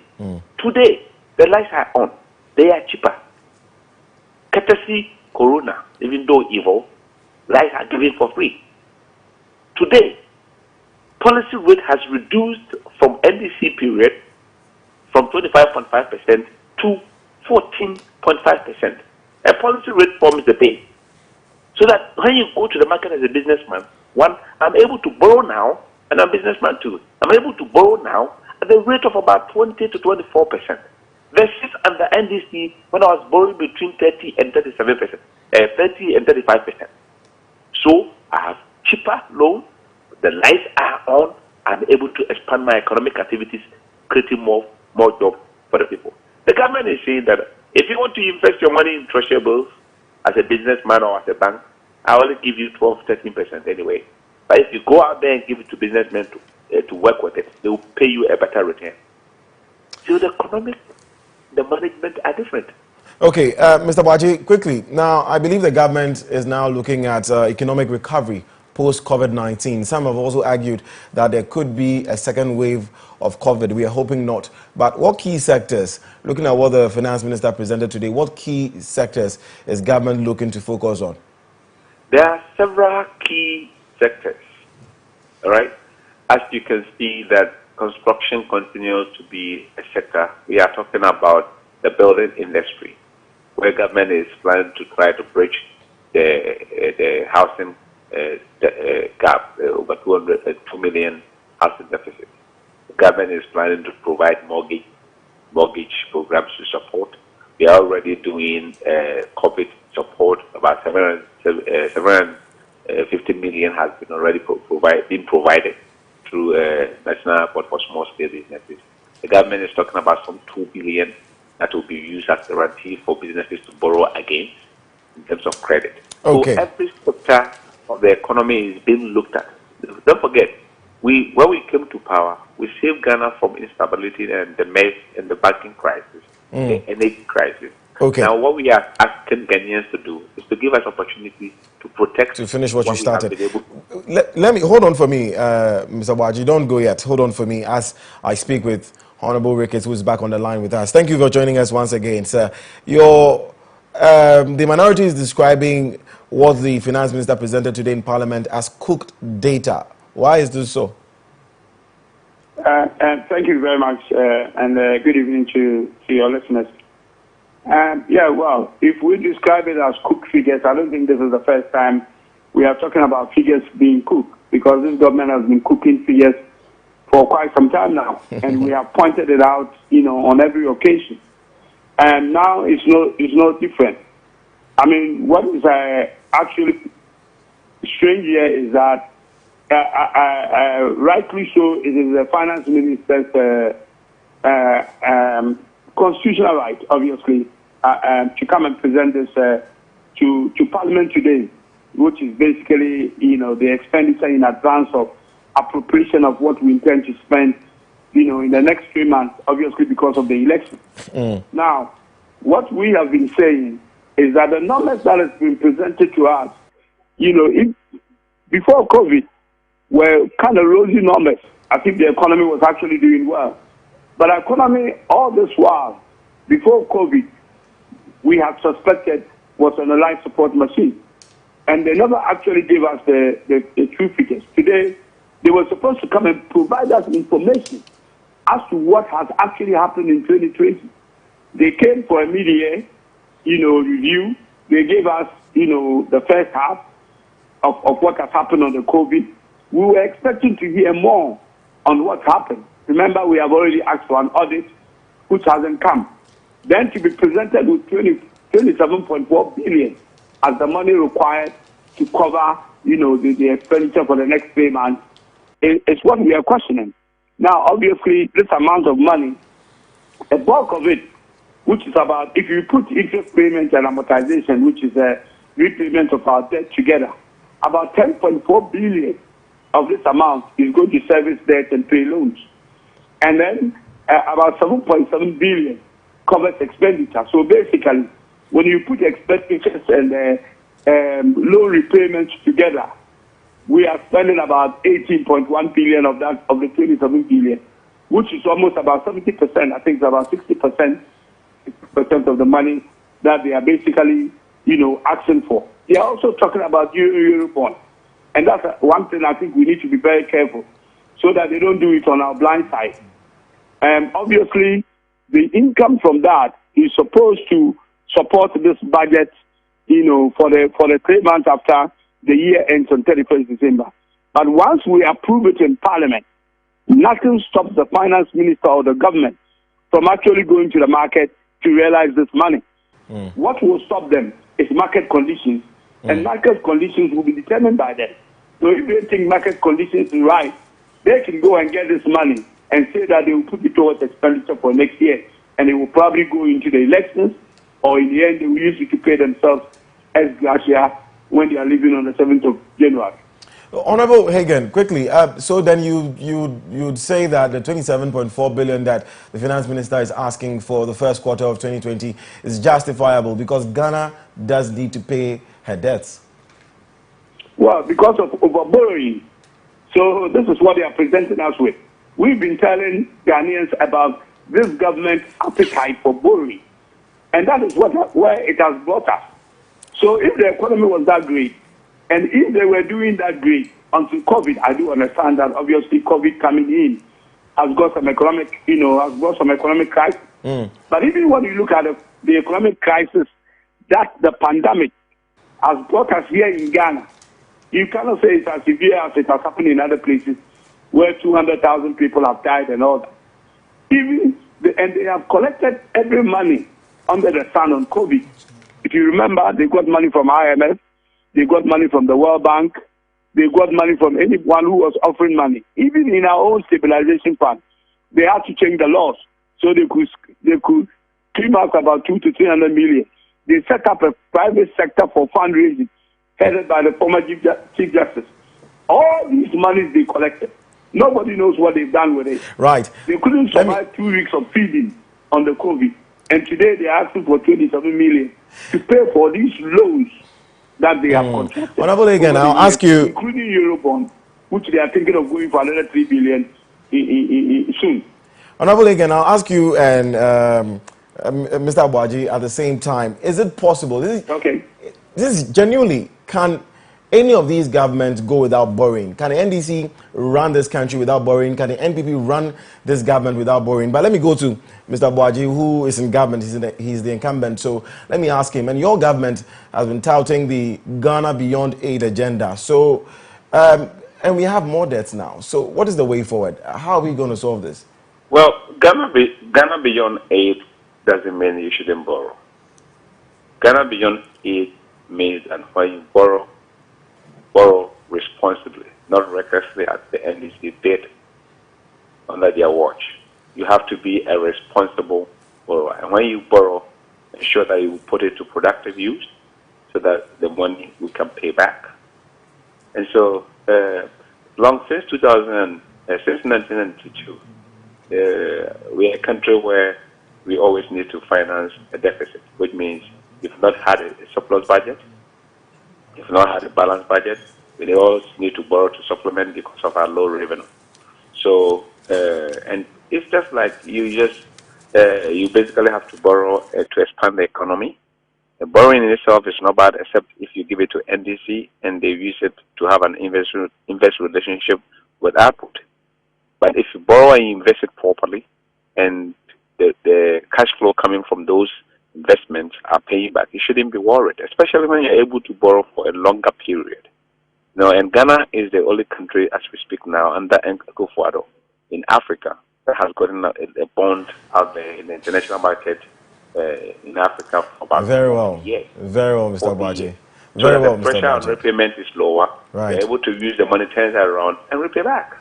Speaker 16: Today, the lights are on. They are cheaper. Courtesy Corona, even though evil, lights are given for free. Today, policy rate has reduced from NDC period from 25.5% to 14.5%. A policy rate forms the pay. So that when you go to the market as a businessman, one, I'm able to borrow now, and I'm a businessman too. I'm able to borrow now at the rate of about 20 to 24%. Versus under NDC, when I was borrowing between 30 and 37%, 30 and 35%. So I have cheaper loan, the lights are on, I'm able to expand my economic activities, creating more jobs for the people. The government is saying that if you want to invest your money in treasury bills as a businessman or as a bank, I only give you 12-13% anyway. But if you go out there and give it to businessmen to work with it, they will pay you a better return. So the economic, the management are different.
Speaker 1: Okay, Mr. Boaje, quickly. Now, I believe the government is now looking at economic recovery post-COVID-19. Some have also argued that there could be a second wave of COVID. We are hoping not. But what key sectors, looking at what the finance minister presented today, what key sectors is government looking to focus on?
Speaker 16: There are several key sectors, all right? As you can see that construction continues to be a sector. We are talking about the building industry, where government is planning to try to bridge the housing gap, over 2 million housing deficit. The government is planning to provide mortgage programs to support. We are already doing COVID support. About 750 million has been already been provided through National Board for Small Scale Businesses. The government is talking about some 2 billion that will be used as guarantee for businesses to borrow again in terms of credit.
Speaker 1: Okay.
Speaker 16: So every sector of the economy is being looked at. Don't forget, when we came to power, we saved Ghana from instability and the mess and the banking crisis, the energy crisis.
Speaker 1: Okay.
Speaker 16: Now, what we are asking Ghanaians to do is to give us opportunity to protect.
Speaker 1: To finish what you started. Let me hold on for me, Mr. Boaje. Don't go yet. Hold on for me as I speak with Honorable Ricketts, who is back on the line with us. Thank you for joining us once again, sir. The minority is describing what the finance minister presented today in Parliament as cooked data. Why is this so?
Speaker 17: Thank you very much, and good evening to your listeners. Well, if we describe it as cooked figures, I don't think this is the first time we are talking about figures being cooked, because this government has been cooking figures for quite some time now, and we have pointed it out, on every occasion. And now it's no different. I mean, what is actually strange here is that, rightly so, it is the finance minister's constitutional right, obviously, to come and present this to Parliament today, which is basically, the expenditure in advance of appropriation of what we intend to spend, in the next 3 months, obviously because of the election. Now, what we have been saying is that the numbers that has been presented to us, before COVID, were kind of rosy numbers. I think the economy was actually doing well. But the economy, all this while, before COVID, we had suspected was on a life support machine. And they never actually gave us the true figures. Today, they were supposed to come and provide us information as to what has actually happened in 2020. They came for a mid-year, review. They gave us, the first half of what has happened on the COVID. We were expecting to hear more on what happened. Remember, we have already asked for an audit, which hasn't come. Then to be presented with 27.4 billion as the money required to cover, the expenditure for the next 3 months, is what we are questioning. Now, obviously, this amount of money, a bulk of it, which is about, if you put interest payment and amortization, which is a repayment of our debt together, about 10.4 billion of this amount is going to service debt and pay loans. And then about 7.7 billion covers expenditure. So basically, when you put expenditures and loan repayments together, we are spending about 18.1 billion of that, of the 27 billion, which is almost about 70%. I think it's about 60% of the money that they are basically, asking for. They are also talking about Eurobond. And that's one thing I think we need to be very careful so that they don't do it on our blind side. Obviously, the income from that is supposed to support this budget, for the 3 months after the year ends on 31st December. But once we approve it in Parliament, nothing stops the finance minister or the government from actually going to the market to realize this money. What will stop them is market conditions, and market conditions will be determined by them. So if they think market conditions is right, they can go and get this money and say that they will put it towards expenditure for next year, and it will probably go into the elections, or in the end they will use it to pay themselves as gratia when they are leaving on the 7th of January.
Speaker 1: Honorable Hagan, quickly, so then you'd say that the 27.4 billion that the finance minister is asking for the first quarter of 2020 is justifiable because Ghana does need to pay her debts.
Speaker 17: Well, because of overborrowing. So this is what they are presenting us with. We've been telling Ghanaians about this government's appetite for borrowing. And that is where it has brought us. So if the economy was that great, and if they were doing that great until COVID, I do understand that obviously COVID coming in has got some economic, has brought some economic crisis. But even when you look at the economic crisis that the pandemic has brought us here in Ghana, you cannot say it's as severe as it has happened in other places where 200,000 people have died and all that. And they have collected every money under the sun on COVID. If you remember, they got money from IMF, they got money from the World Bank, they got money from anyone who was offering money. Even in our own stabilization fund, they had to change the laws so they could clean out about 200 to 300 million. They set up a private sector for fundraising, headed by the former Chief Justice. All these monies they collected, nobody knows what they've done with it.
Speaker 1: Right.
Speaker 17: They couldn't survive 2 weeks of feeding on the COVID. And today they are asking for 27 million to pay for these loans that they have contracted.
Speaker 1: Honorable Hagan, I'll ask you,
Speaker 17: including Eurobond, which they are thinking of going for another 3 billion soon.
Speaker 1: Honorable Hagan, I'll ask you and Mr. Abuaji at the same time. Is it possible? This genuinely, can any of these governments go without borrowing? Can the NDC run this country without borrowing? Can the NPP run this government without borrowing? But let me go to Mr. Abuaji, who is in government. He's the incumbent. So let me ask him. And your government has been touting the Ghana Beyond Aid agenda. So and we have more debts now. So what is the way forward? How are we going to solve this?
Speaker 16: Well, Ghana beyond aid doesn't mean you shouldn't borrow. Ghana beyond aid means that when you borrow responsibly, not recklessly as the NDC did under their watch. You have to be a responsible borrower. And when you borrow, ensure that you put it to productive use so that the money we can pay back. And so, since 1992, we are a country where we always need to finance a deficit, which means you've not had a surplus budget, you've not had a balanced budget, we always need to borrow to supplement because of our low revenue. So, and it's just like you basically have to borrow to expand the economy. The borrowing in itself is not bad, except if you give it to NDC and they use it to have an invest relationship with output. But if you borrow and you invest it properly, and the cash flow coming from those investments are paying back, you shouldn't be worried, especially when you're able to borrow for a longer period. No, and Ghana is the only country, as we speak now, under Akufo-Addo in Africa that has gotten a bond out there in the international market in Africa for about
Speaker 1: Very well,
Speaker 16: years.
Speaker 1: very well, Mr. Baji.
Speaker 16: So
Speaker 1: Very
Speaker 16: that
Speaker 1: well,
Speaker 16: the
Speaker 1: Mr.
Speaker 16: pressure on
Speaker 1: Baji.
Speaker 16: repayment is lower.
Speaker 1: Right.
Speaker 16: They're able to use the money turns around and repay back.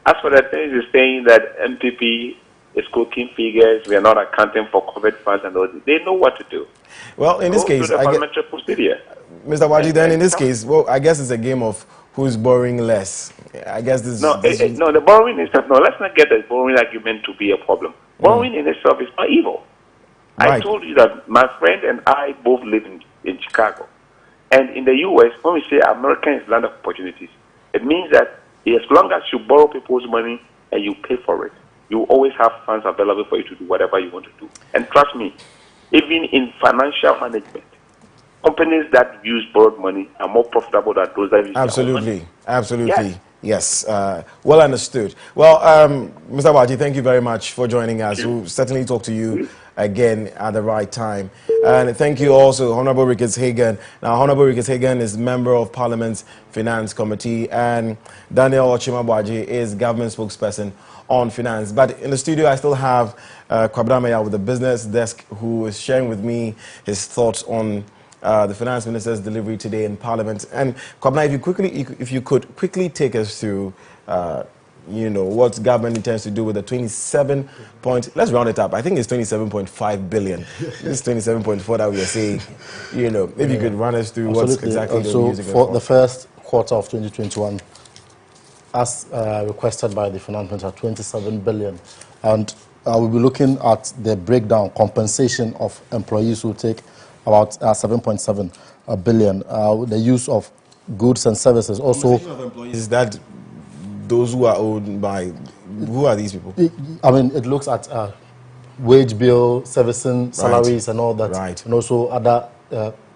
Speaker 16: As for the things you're saying that MPP is cooking figures, we are not accounting for COVID funds and all, they know what to do.
Speaker 1: Well, in this
Speaker 16: Go
Speaker 1: case,
Speaker 16: through the parliamentary procedure.
Speaker 1: Mr. Baji, then in this case, well, I guess it's a game of who's borrowing less. I guess this.
Speaker 16: No, no, the borrowing itself. No, let's not get the borrowing argument to be a problem. Borrowing in itself is not evil.
Speaker 1: Right.
Speaker 16: I told you that my friend and I both live in Chicago, and in the U.S., when we say America is land of opportunities, it means that as long as you borrow people's money and you pay for it, you always have funds available for you to do whatever you want to do. And trust me, even in financial management, companies that use borrowed money are more profitable than those that use their own money.
Speaker 1: Absolutely. Yes, well understood. Well, Mr. Baji, thank you very much for joining us. We'll certainly talk to you again at the right time. And thank you also, Honorable Ricketts Hagan. Now, Honorable Ricketts Hagan is Member of Parliament's Finance Committee, and Daniel Ochimabwaji is Government Spokesperson on Finance. But in the studio, I still have Kwabena with the Business Desk, who is sharing with me his thoughts on the Finance Minister's delivery today in Parliament. And Kwabena, if you could quickly take us through, what government intends to do with the 27 point, let's round it up. I think it's 27.5 billion. This 27.4 that we are saying, maybe you could run us through what's exactly they're using it for.
Speaker 13: The first quarter of 2021, as requested by the Finance Minister, 27 billion. And we'll be looking at the breakdown, compensation of employees who take about 7.7 billion. The use of goods and services also.
Speaker 1: Of employees, is that those who are owned by, who are these people?
Speaker 13: It looks at wage bill, servicing, salaries and all that.
Speaker 1: Right.
Speaker 13: And also other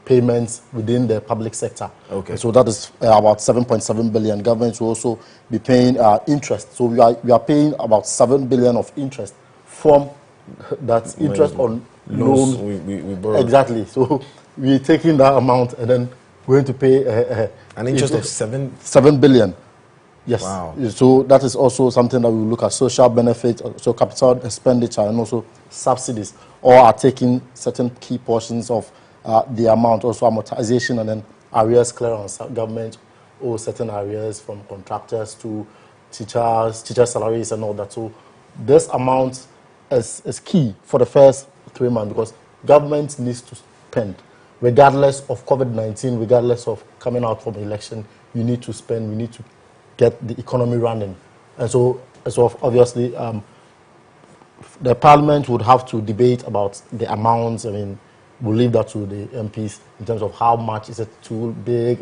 Speaker 13: payments within the public sector.
Speaker 1: Okay.
Speaker 13: So that is about 7.7 billion. Government will also be paying interest. So we are paying about 7 billion of interest from that interest on loans
Speaker 1: we borrow.
Speaker 13: Exactly. So we're taking that amount and then going to pay
Speaker 1: an interest of 7
Speaker 13: billion. Yes.
Speaker 1: Wow.
Speaker 13: So that is also something that we look at: social benefits, so capital expenditure, and also subsidies, or are taking certain key portions of the amount, also amortization, and then arrears clearance. Government owes certain arrears from contractors to teacher salaries and all that. So this amount is key for the first 3 months because government needs to spend. Regardless of COVID-19, regardless of coming out from election, you need to spend, we need to get the economy running. And so obviously, the Parliament would have to debate about the amounts. We'll leave that to the MPs in terms of how much is it too big.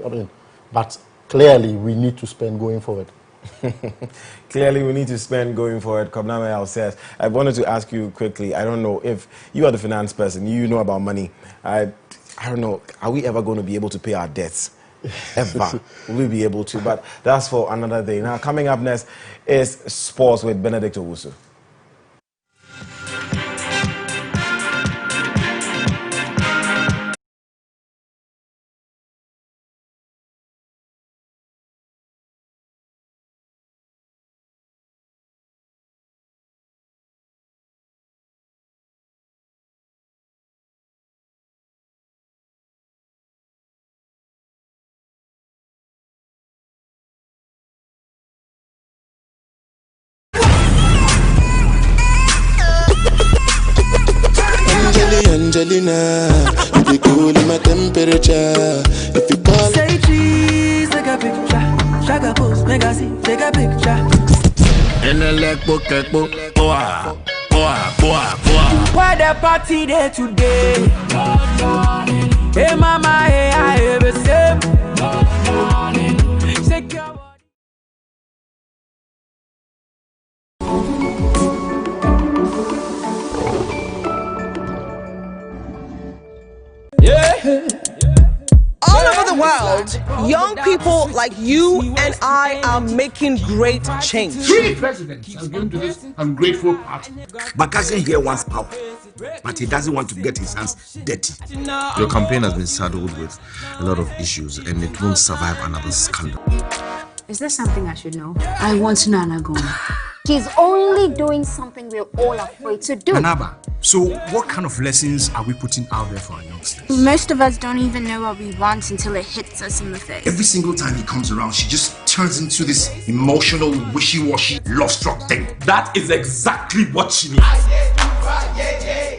Speaker 13: But clearly, we need to spend going forward.
Speaker 1: Clearly, we need to spend going forward. Kwabena says. I wanted to ask you quickly. I don't know if you are the finance person. You know about money. I don't know. Are we ever going to be able to pay our debts? Ever? Will we be able to? But that's for another day. Now, coming up next is sports with Benedict Owusu.
Speaker 18: Angelina, you be cool in my temperature. If you call,
Speaker 11: Say cheese, take a picture. Shaka post, magazine, take a picture. Why the party there today? Hey mama, hey I have a same.
Speaker 19: All over the world, young people like you and I are making great change.
Speaker 20: Three presidents have given to this ungrateful party.
Speaker 21: Bakassi here wants power, but he doesn't want to get his hands dirty.
Speaker 22: Your campaign has been saddled with a lot of issues, and it won't survive another scandal.
Speaker 23: Is there something I should know? I want Nana gone.
Speaker 24: He's only doing something we're all afraid to do.
Speaker 22: Nanaba, so what kind of lessons are we putting out there for our youngsters?
Speaker 23: Most of us don't even know what we want until it hits us in the face.
Speaker 22: Every single time he comes around, she just turns into this emotional, wishy-washy, love-struck thing.
Speaker 10: That is exactly what she needs.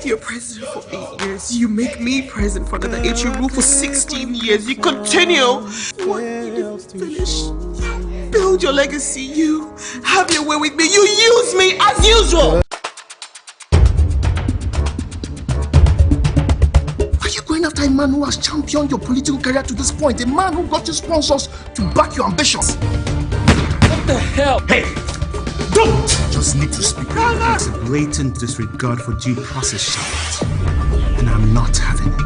Speaker 25: You're president for 8 years. You make me president for another 8. You rule for 16 years. You continue. What you don't finish. Build your legacy. You have your way with me. You use me as usual.
Speaker 22: Why are you going after a man who has championed your political career to this point? A man who got you sponsors to back your ambitions.
Speaker 10: What the hell?
Speaker 22: Hey! Don't just need to speak. It's a blatant disregard for due process, Charlotte. And I'm not having it.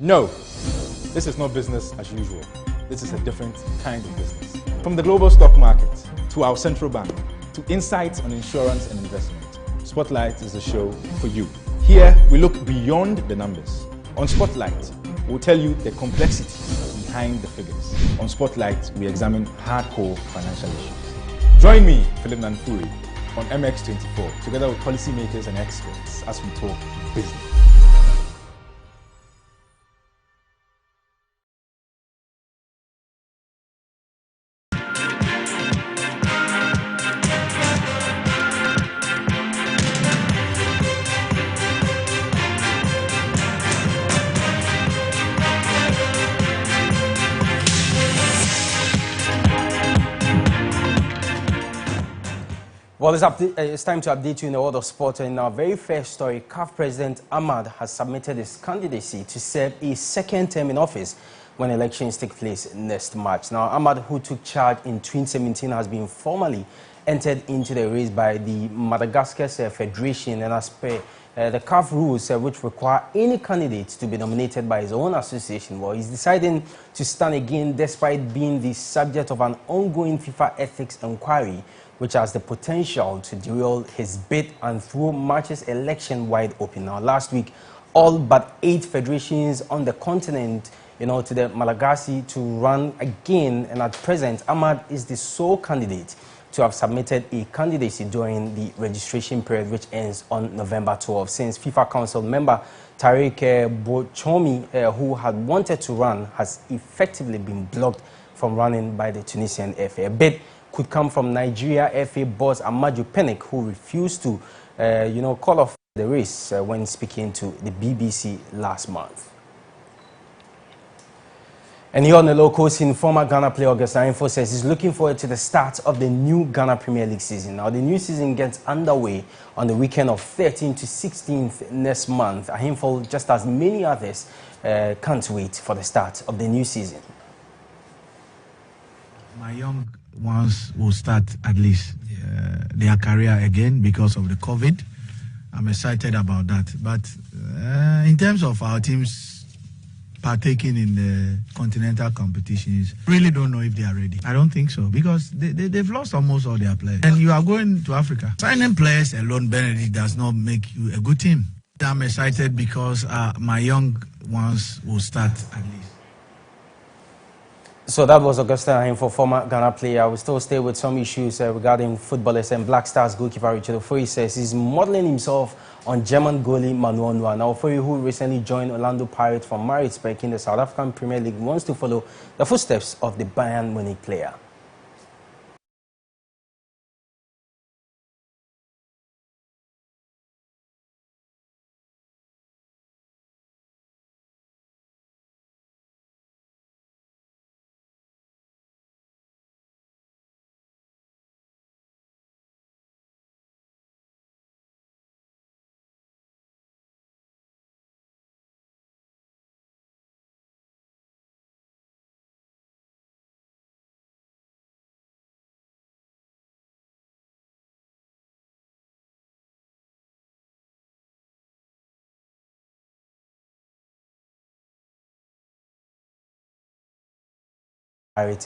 Speaker 26: No, this is not business as usual. This is a different kind of business. From the global stock market, to our central bank, to insights on insurance and investment, Spotlight is a show for you. Here, we look beyond the numbers. On Spotlight, we'll tell you the complexity behind the figures. On Spotlight, we examine hardcore financial issues. Join me, Philip Nanfuri, on MX24, together with policymakers and experts as we talk business.
Speaker 27: Well, it's time to update you in the world of sport. In our very first story, CAF President Ahmad has submitted his candidacy to serve a second term in office when elections take place next March. Now, Ahmad, who took charge in 2017, has been formally entered into the race by the Madagascar Federation, and as per the CAF rules, which require any candidate to be nominated by his own association, well, he's deciding to stand again despite being the subject of an ongoing FIFA ethics inquiry, which has the potential to derail his bid and throw March's election wide open. Now, last week, all but 8 federations on the continent, to the Malagasy to run again, and at present, Ahmad is the sole candidate to have submitted a candidacy during the registration period, which ends on November 12. Since FIFA Council member Tariq Bochomi, who had wanted to run, has effectively been blocked from running by the Tunisian FA. A bid could come from Nigeria FA boss Amaju Pinnick, who refused to, call off the race when speaking to the BBC last month. And here on the local scene, former Ghana player Augusta Info says he's looking forward to the start of the new Ghana Premier League season. Now, the new season gets underway on the weekend of 13th to 16th next month. Ahimful, just as many others, can't wait for the start of the new season.
Speaker 28: My young ones will start at least their career again because of the COVID. I'm excited about that. But in terms of our teams, partaking in the continental competitions really don't know if they are ready. I don't think so, because they've lost almost all their players. And you are going to Africa. Signing players alone, Benedict, does not make you a good team. I'm excited because my young ones will start at least.
Speaker 27: So that was Augustine for former Ghana player. We still stay with some issues regarding footballers, and Black Stars goalkeeper Richard Ofori says he's modeling himself on German goalie Manuel Neuer. Now, Ofori, who recently joined Orlando Pirates from Maritzburg in the South African Premier League, wants to follow the footsteps of the Bayern Munich player.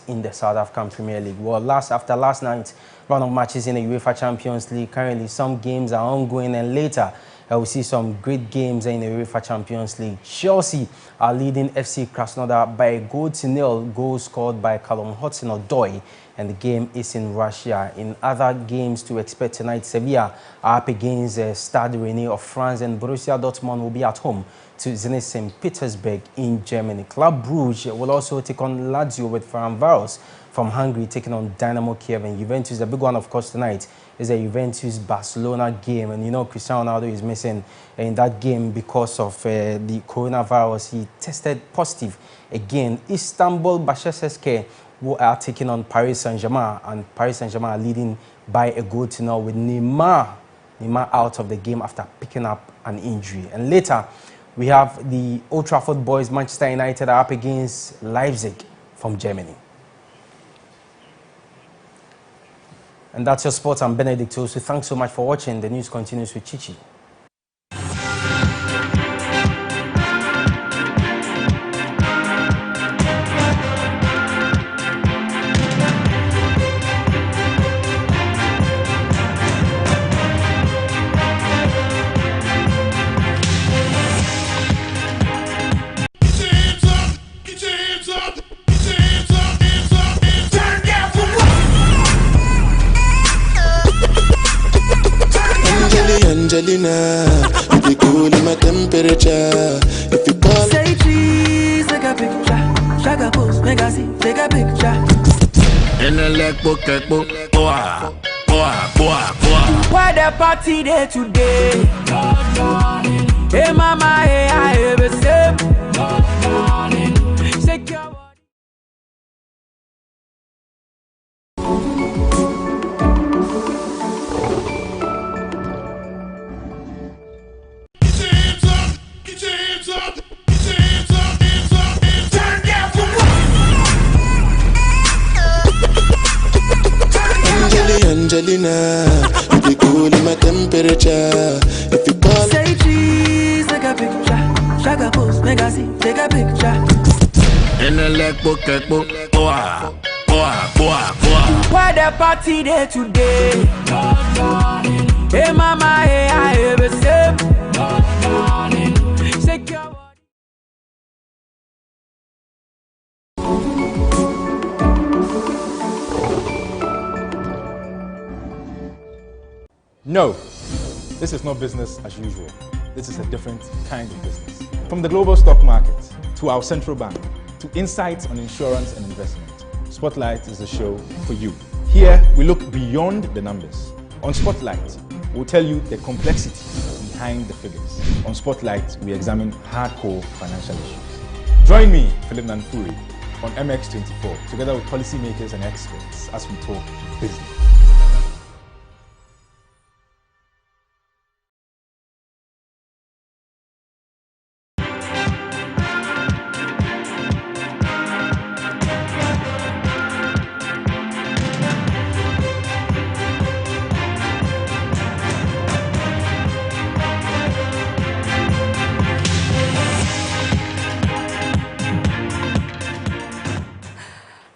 Speaker 27: In the South African Premier League. Well, after last night's round of matches in the UEFA Champions League, currently some games are ongoing, and later we'll see some great games in the UEFA Champions League. Chelsea are leading FC Krasnodar by a 1-0, goal scored by Callum Hudson-Odoi, and the game is in Russia. In other games to expect tonight, Sevilla are up against Stade Rennais of France, and Borussia Dortmund will be at home to Zenit St. Petersburg in Germany. Club Brugge will also take on Lazio, with Ferencváros from Hungary taking on Dynamo Kiev, and Juventus. The big one, of course, tonight is a Juventus-Barcelona game, and you know Cristiano Ronaldo is missing in that game because of the coronavirus. He tested positive again. Istanbul Başakşehir who are taking on Paris Saint-Germain, and Paris Saint-Germain are leading by a 0-0 with Neymar out of the game after picking up an injury. And later, we have the Old Trafford boys. Manchester United are up against Leipzig from Germany. And that's your sports. I'm Benedict Osu. Thanks so much for watching. The news continues with Chichi.
Speaker 18: Angelina, you be cool in my temperature. If you call,
Speaker 11: say cheese, take a picture. Shaka post, make a see, take a picture.
Speaker 18: in a leg book, boa.
Speaker 11: Why the party there today? Hey mama, hey I ever say. Shake your body.
Speaker 18: Angelina, you be cool in my temperature. If you call,
Speaker 11: say cheese, take a picture. Shaka post, make a see, take a picture.
Speaker 18: in a leg book, boa.
Speaker 11: Why the party there today? Hey mama, hey I ever say. Shake your body.
Speaker 26: No, this is not business as usual. This is a different kind of business. From the global stock market, to our central bank, to insights on insurance and investment, Spotlight is the show for you. Here, we look beyond the numbers. On Spotlight, we'll tell you the complexity behind the figures. On Spotlight, we examine hardcore financial issues. Join me, Philip Nanfuri, on MX24, together with policymakers and experts as we talk business.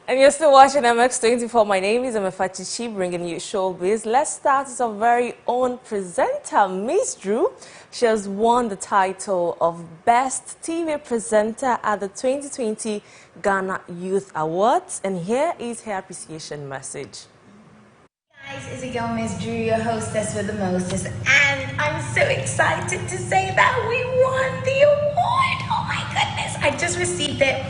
Speaker 2: And you're still watching MX24. My name is MX24, bringing you showbiz. Let's start with our very own presenter, Miss Drew. She has won the title of Best TV Presenter at the 2020 Ghana Youth Awards. And here is her appreciation message.
Speaker 4: Guys, it's your girl Miss Drew, your hostess with the mostest, and I'm so excited to say that we won the award. Oh my goodness, I just received it.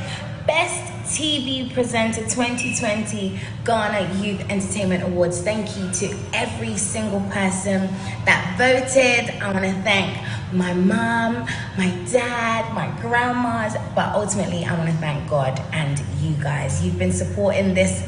Speaker 4: Best TV Presenter 2020 Ghana Youth Entertainment Awards. Thank you to every single person that voted. I want to thank my mom, my dad, my grandmas, but ultimately I want to thank God and you guys. You've been supporting this.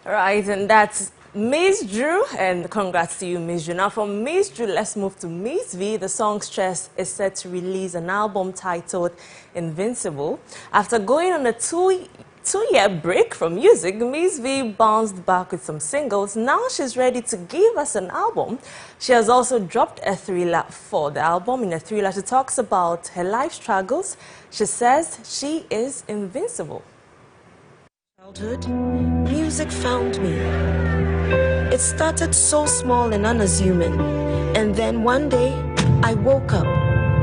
Speaker 2: Right, and that's Miss Drew, and congrats to you, Miss Drew. Now from Miss Drew, let's move to Miss V. The songstress is set to release an album titled Invincible. After going on a two-year break from music, Miss V bounced back with some singles. Now she's ready to give us an album. She has also dropped a thriller for the album. In a thriller, she talks about her life struggles. She says she is invincible.
Speaker 5: Childhood, music found me. It started so small and unassuming, and then one day I woke up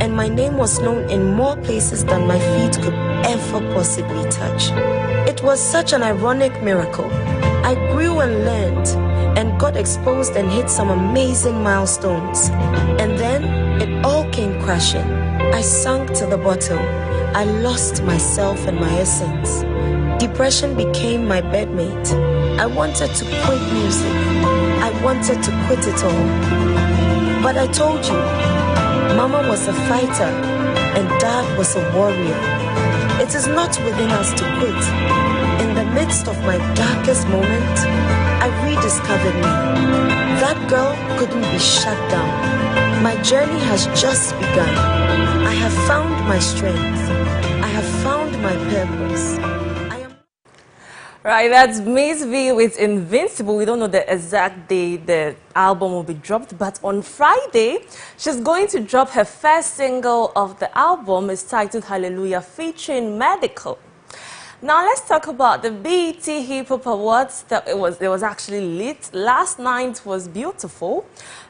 Speaker 5: and my name was known in more places than my feet could ever possibly touch. It was such an ironic miracle. I grew and learned and got exposed and hit some amazing milestones, and then it all came crashing. I sunk to the bottom. I lost myself and my essence. Depression became my bedmate. I wanted to quit music. I wanted to quit it all. But I told you, Mama was a fighter and Dad was a warrior. It is not within us to quit. In the midst of my darkest moment, I rediscovered me. That girl couldn't be shut down. My journey has just begun. I have found my strength. I have found my purpose.
Speaker 2: Right, that's Miss V with Invincible. We don't know the exact day the album will be dropped, but on Friday, she's going to drop her first single of the album. It's titled Hallelujah, featuring Medical. Now let's talk about the BET Hip Hop Awards. It was actually lit. Last night was beautiful.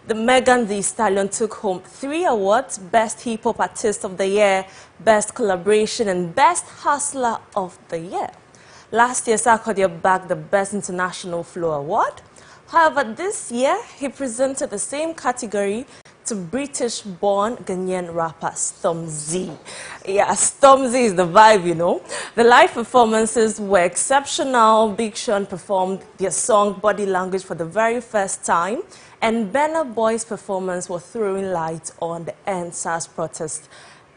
Speaker 2: The Megan Thee Stallion took home 3 awards: Best Hip Hop Artist of the Year, Best Collaboration, and Best Hustler of the Year. Last year, Sarkodie bagged the Best International Flow Award. However, this year, he presented the same category to British-born Ghanaian rapper Stormzy. Yeah, Stormzy is the vibe, you know. The live performances were exceptional. Big Sean performed their song Body Language for the very first time, and Burna Boy's performance was throwing light on the EndSARS protest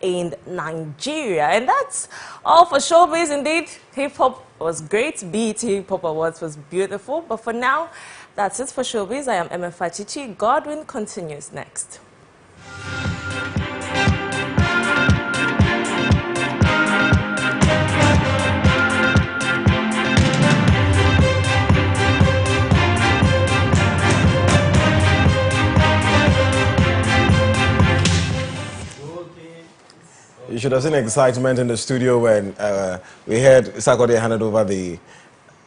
Speaker 2: in Nigeria. And that's all for showbiz. Indeed, hip-hop was great. BET Hip Hop Awards was beautiful. But for now, that's it for showbiz. I am MX24. Godwin continues next.
Speaker 1: You should have seen excitement in the studio when we heard Sarkodie handed over the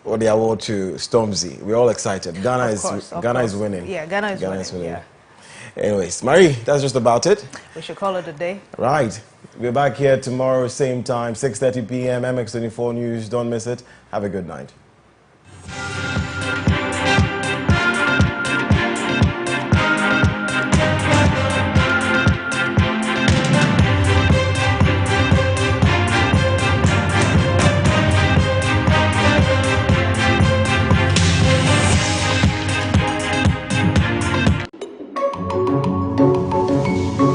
Speaker 1: award to Stormzy. We're all excited. Ghana is winning.
Speaker 6: Yeah, Ghana is winning. Yeah.
Speaker 1: Anyways, Marie, that's just about it.
Speaker 6: We should call it a day.
Speaker 1: Right. We're back here tomorrow, same time, 6:30 p.m. MX24 News. Don't miss it. Have a good night.